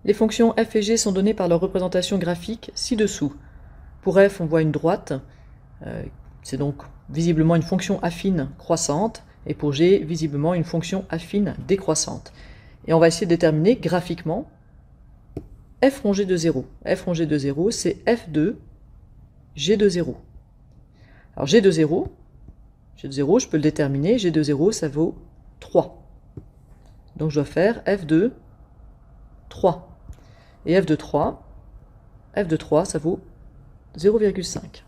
Les fonctions f et g sont données par leur représentation graphique ci-dessous. Pour f, on voit une droite, c'est donc visiblement une fonction affine croissante, et pour g, visiblement une fonction affine décroissante. Et on va essayer de déterminer graphiquement f rongé de 0. f rongé de 0, c'est f de g de 0. Alors g de 0, je peux le déterminer, g de 0, ça vaut 3. Donc je dois faire f de 3. Et f de 3, ça vaut 0,5.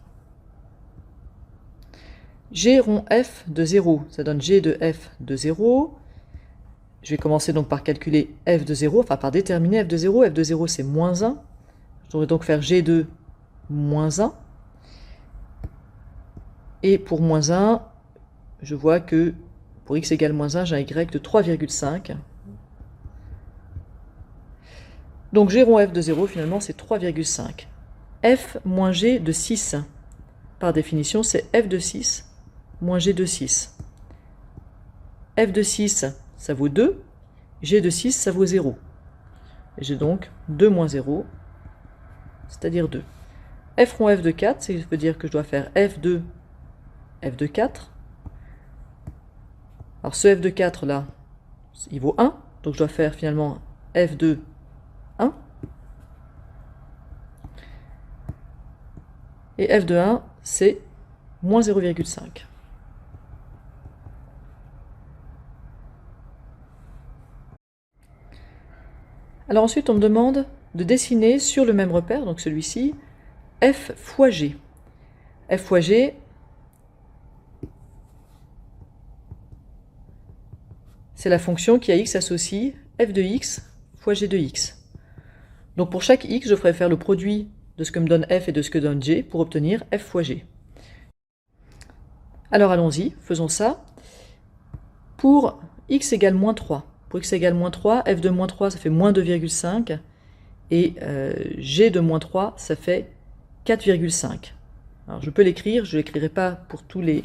G rond f de 0, ça donne g de f de 0. Je vais commencer donc par calculer f de 0, enfin par déterminer f de 0. f de 0, c'est moins 1. Je devrais donc faire g de moins 1. Et pour moins 1, je vois que pour x égale moins 1, j'ai un y de 3,5. Donc g rond f de 0, finalement, c'est 3,5. f moins g de 6, par définition, c'est f de 6 moins g de 6. f de 6, ça vaut 2. G de 6, ça vaut 0. Et j'ai donc 2 moins 0, c'est-à-dire 2. F rond f de 4, ça veut dire que je dois faire f de 4. Alors ce f de 4 là, il vaut 1, donc je dois faire finalement f de 1. Et f de 1, c'est moins 0,5. Alors ensuite, on me demande de dessiner sur le même repère, donc celui-ci, f fois g. f fois g, c'est la fonction qui à x associe f de x fois g de x. Donc pour chaque x, je ferai faire le produit de ce que me donne f et de ce que donne g pour obtenir f fois g. Alors allons-y, faisons ça. Pour x égale moins 3. Pour x égale moins 3, f de moins 3, ça fait moins 2,5. Et g de moins 3, ça fait 4,5. Alors je peux l'écrire, je ne l'écrirai pas pour tous les...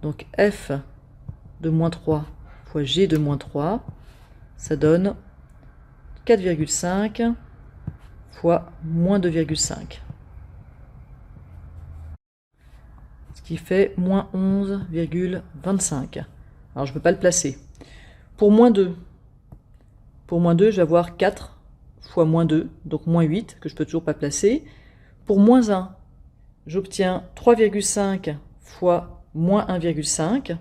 Donc f de moins 3 fois g de moins 3, ça donne 4,5 fois moins 2,5. Ce qui fait moins 11,25. Alors je ne peux pas le placer. Pour moins 2, je vais avoir 4 fois moins 2, donc moins 8, que je ne peux toujours pas placer. Pour moins 1, j'obtiens 3,5 fois moins 1,5,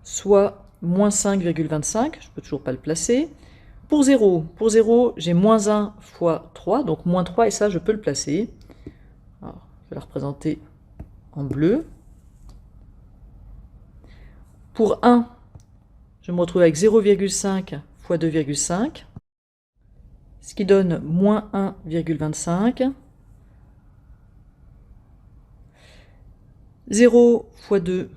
soit moins 5,25, je ne peux toujours pas le placer. Pour 0, j'ai moins 1 fois 3, donc moins 3, et ça, je peux le placer. Alors, je vais la représenter en bleu. Pour 1, je me retrouve avec 0,5 fois 2,5, ce qui donne moins 1,25. 0 fois 2,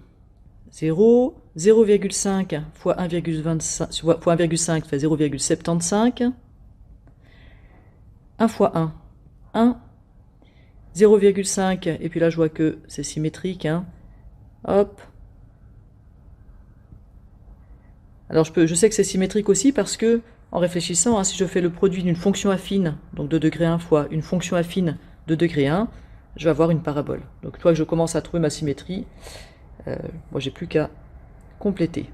0. 0,5 fois 1,5 fait 0,75. 1 fois 1, 1. 0,5, et puis là je vois que c'est symétrique. Hein. Hop. Alors je sais que c'est symétrique aussi parce que, en réfléchissant, hein, si je fais le produit d'une fonction affine, donc de degré 1 fois une fonction affine de degré 1, je vais avoir une parabole. Donc une fois que je commence à trouver ma symétrie, moi j'ai plus qu'à compléter.